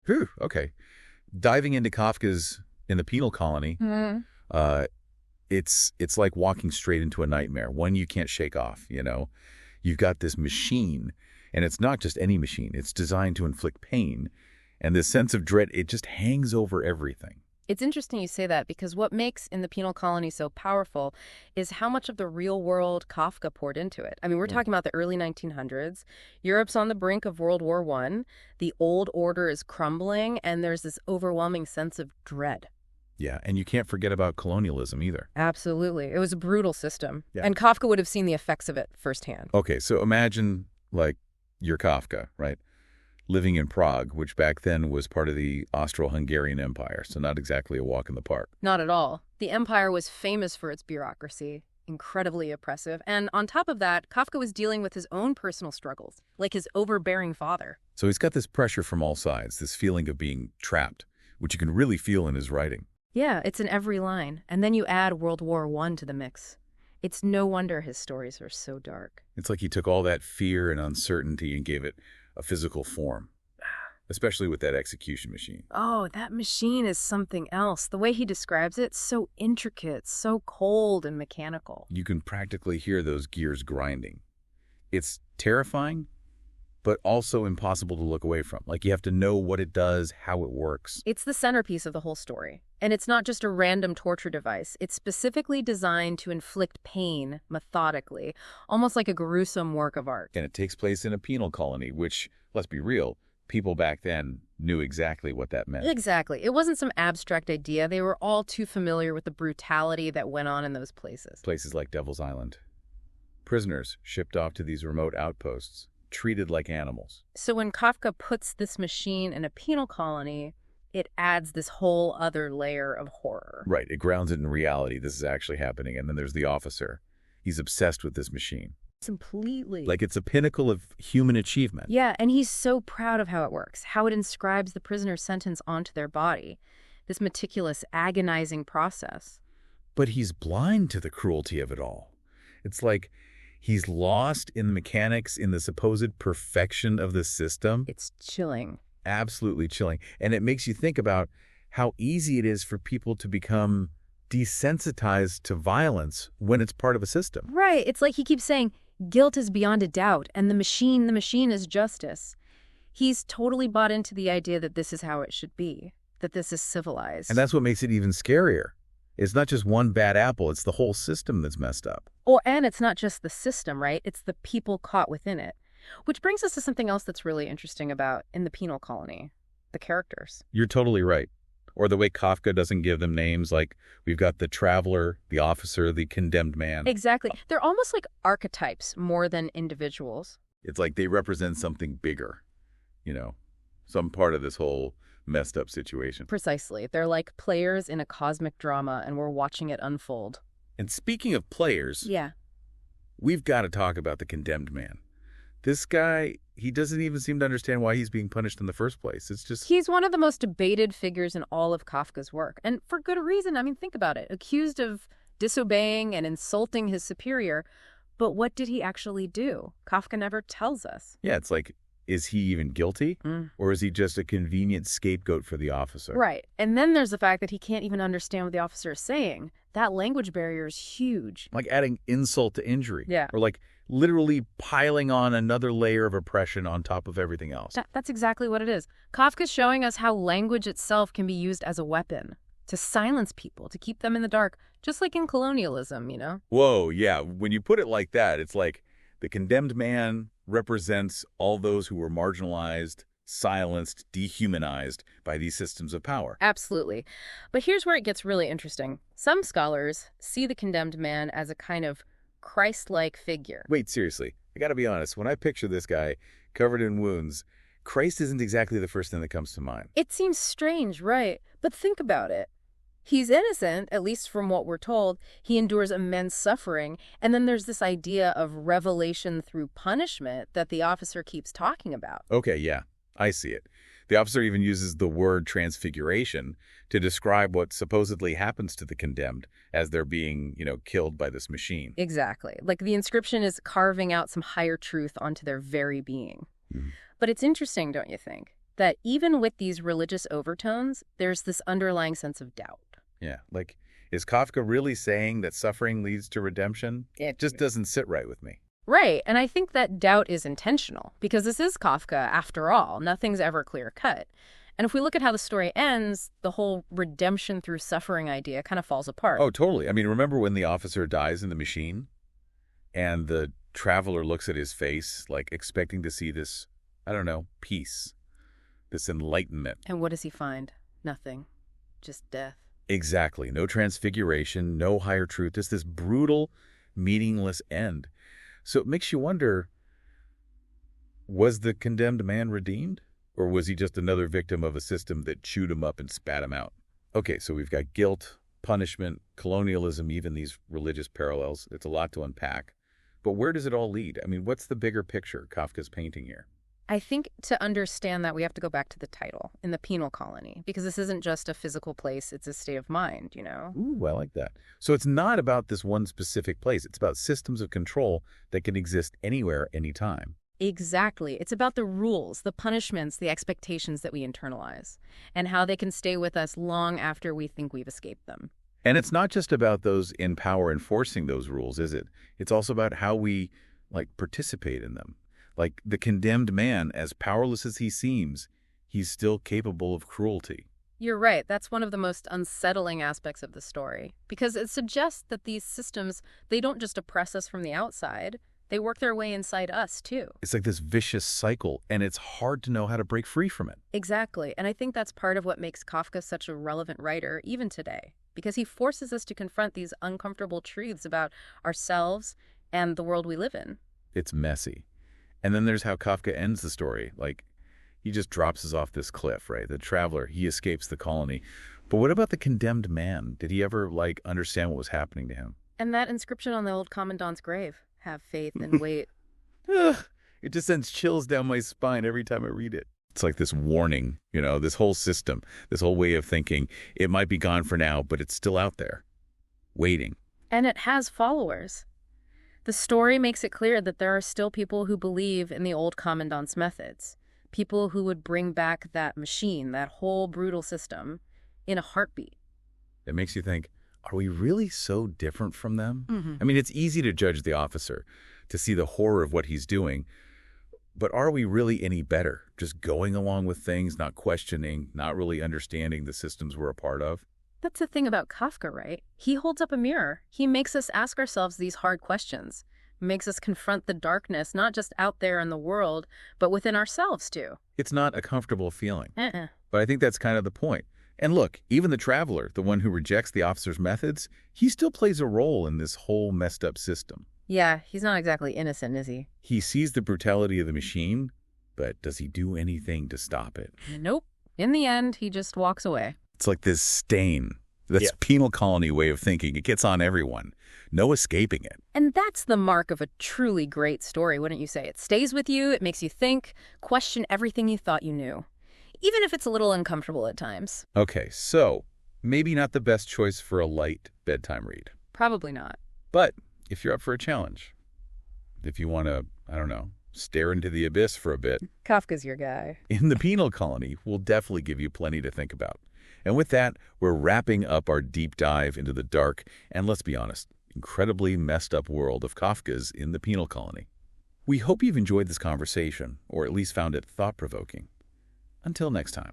Whew, okay. Diving into Kafka's In the Penal Colony, Mhm. uh, it's like walking straight into a nightmare, one you can't shake off, you know? You've got this machine, and it's not just any machine. It's designed to inflict pain, and this sense of dread, it just hangs over everything. It's interesting you say that because what makes In the Penal Colony so powerful is how much of the real world Kafka poured into it. I mean, we're Mm. talking about the early 1900s. Europe's on the brink of World War I. The old order is crumbling, and there's this overwhelming sense of dread. Yeah, and you can't forget about colonialism either. Absolutely. It was a brutal system. Yeah. And Kafka would have seen the effects of it firsthand. Okay, so imagine, like, you're Kafka, right? Living in Prague, which back then was part of the Austro-Hungarian Empire, so not exactly a walk in the park. Not at all. The empire was famous for its bureaucracy, incredibly oppressive. And on top of that, Kafka was dealing with his own personal struggles, like his overbearing father. So he's got this pressure from all sides, this feeling of being trapped, which you can really feel in his writing. Yeah, it's in every line. And then you add World War I to the mix. It's no wonder his stories are so dark. It's like he took all that fear and uncertainty and gave it a physical form, especially with that execution machine. Oh, that machine is something else. The way he describes it, so intricate, so cold and mechanical. You can practically hear those gears grinding. It's terrifying, but also impossible to look away from. Like, you have to know what it does, how it works. It's the centerpiece of the whole story. And it's not just a random torture device. It's specifically designed to inflict pain methodically, almost like a gruesome work of art. And it takes place in a penal colony, which, let's be real, people back then knew exactly what that meant. Exactly. It wasn't some abstract idea. They were all too familiar with the brutality that went on in those places. Places like Devil's Island. Prisoners shipped off to these remote outposts, treated like animals. So when Kafka puts this machine in a penal colony, it adds this whole other layer of horror. Right, it grounds it in reality. This is actually happening. And then there's the officer. He's obsessed with this machine. Completely. Like, it's a pinnacle of human achievement. Yeah, and he's so proud of how it works, how it inscribes the prisoner's sentence onto their body. This meticulous, agonizing process. But he's blind to the cruelty of it all. It's like he's lost in the mechanics, in the supposed perfection of the system. It's chilling. Absolutely chilling. And it makes you think about how easy it is for people to become desensitized to violence when it's part of a system. Right. It's like he keeps saying, guilt is beyond a doubt, and the machine is justice. He's totally bought into the idea that this is how it should be, that this is civilized. And that's what makes it even scarier. It's not just one bad apple, it's the whole system that's messed up. And it's not just the system, right? It's the people caught within it. Which brings us to something else that's really interesting about In the Penal Colony, the characters. You're totally right. Or the way Kafka doesn't give them names, like we've got the traveler, the officer, the condemned man. Exactly. They're almost like archetypes more than individuals. It's like they represent something bigger, you know, some part of this whole messed up situation. Precisely. They're like players in a cosmic drama, and we're watching it unfold. And speaking of players, Yeah. we've got to talk about the condemned man. This guy, he doesn't even seem to understand why he's being punished in the first place. It's just... He's one of the most debated figures in all of Kafka's work. And for good reason. I mean, think about it. Accused of disobeying and insulting his superior. But what did he actually do? Kafka never tells us. Yeah, it's like, is he even guilty? Or is he just a convenient scapegoat for the officer? Right. And then there's the fact that he can't even understand what the officer is saying. That language barrier is huge. Like adding insult to injury. Yeah. Or like literally piling on another layer of oppression on top of everything else. That's exactly what it is. Kafka's showing us how language itself can be used as a weapon to silence people, to keep them in the dark, just like in colonialism, you know? Whoa, yeah. When you put it like that, it's like the condemned man represents all those who were marginalized, silenced, dehumanized by these systems of power. Absolutely. But here's where it gets really interesting. Some scholars see the condemned man as a kind of Christ-like figure. Wait, seriously. I gotta be honest. When I picture this guy covered in wounds, Christ isn't exactly the first thing that comes to mind. It seems strange, right? But think about it. He's innocent, at least from what we're told. He endures immense suffering. And then there's this idea of revelation through punishment that the officer keeps talking about. Okay, yeah, I see it. The officer even uses the word transfiguration to describe what supposedly happens to the condemned as they're being, killed by this machine. Exactly. Like the inscription is carving out some higher truth onto their very being. Mhm. But it's interesting, don't you think, that even with these religious overtones, there's this underlying sense of doubt. Yeah, like, is Kafka really saying that suffering leads to redemption? It just doesn't sit right with me. Right, and I think that doubt is intentional, because this is Kafka, after all. Nothing's ever clear-cut. And if we look at how the story ends, the whole redemption through suffering idea kind of falls apart. Oh, totally. I mean, remember when the officer dies in the machine and the traveler looks at his face, like expecting to see this, I don't know, peace, this enlightenment. And what does he find? Nothing. Just death. Exactly. No transfiguration, no higher truth, just this brutal, meaningless end. So it makes you wonder, was the condemned man redeemed? Or was he just another victim of a system that chewed him up and spat him out? Okay, so we've got guilt, punishment, colonialism, even these religious parallels. It's a lot to unpack. But where does it all lead? I mean, what's the bigger picture Kafka's painting here? I think to understand that, we have to go back to the title, In the Penal Colony, because this isn't just a physical place, it's a state of mind, you know? Ooh, I like that. So it's not about this one specific place. It's about systems of control that can exist anywhere, anytime. Exactly. It's about the rules, the punishments, the expectations that we internalize, and how they can stay with us long after we think we've escaped them. And it's not just about those in power enforcing those rules, is it? It's also about how we, participate in them. Like the condemned man, as powerless as he seems, he's still capable of cruelty. You're right. That's one of the most unsettling aspects of the story, because it suggests that these systems, they don't just oppress us from the outside. They work their way inside us, too. It's like this vicious cycle, and it's hard to know how to break free from it. Exactly. And I think that's part of what makes Kafka such a relevant writer, even today, because he forces us to confront these uncomfortable truths about ourselves and the world we live in. It's messy. And then there's how Kafka ends the story. He just drops us off this cliff, right? The traveler, he escapes the colony. But what about the condemned man? Did he ever, understand what was happening to him? And that inscription on the old commandant's grave, have faith and wait. Ugh, it just sends chills down my spine every time I read it. It's like this warning, this whole system, this whole way of thinking. It might be gone for now, but it's still out there, waiting. And it has followers. The story makes it clear that there are still people who believe in the old commandant's methods, people who would bring back that machine, that whole brutal system, in a heartbeat. It makes you think, are we really so different from them? Mm-hmm. I mean, it's easy to judge the officer, to see the horror of what he's doing, but are we really any better? Just going along with things, not questioning, not really understanding the systems we're a part of? That's the thing about Kafka, right? He holds up a mirror. He makes us ask ourselves these hard questions, makes us confront the darkness, not just out there in the world, but within ourselves, too. It's not a comfortable feeling, but I think that's kind of the point. And look, even the traveler, the one who rejects the officer's methods, he still plays a role in this whole messed up system. Yeah, he's not exactly innocent, is he? He sees the brutality of the machine, but does he do anything to stop it? Nope. In the end, he just walks away. It's like this stain, this penal colony way of thinking. It gets on everyone. No escaping it. And that's the mark of a truly great story, wouldn't you say? It stays with you, it makes you think, question everything you thought you knew, even if it's a little uncomfortable at times. Okay, so maybe not the best choice for a light bedtime read. Probably not. But if you're up for a challenge, if you want to, I don't know, stare into the abyss for a bit, Kafka's your guy. In the Penal Colony will definitely give you plenty to think about. And with that, we're wrapping up our deep dive into the dark and, let's be honest, incredibly messed up world of Kafka's In the Penal Colony. We hope you've enjoyed this conversation, or at least found it thought-provoking. Until next time.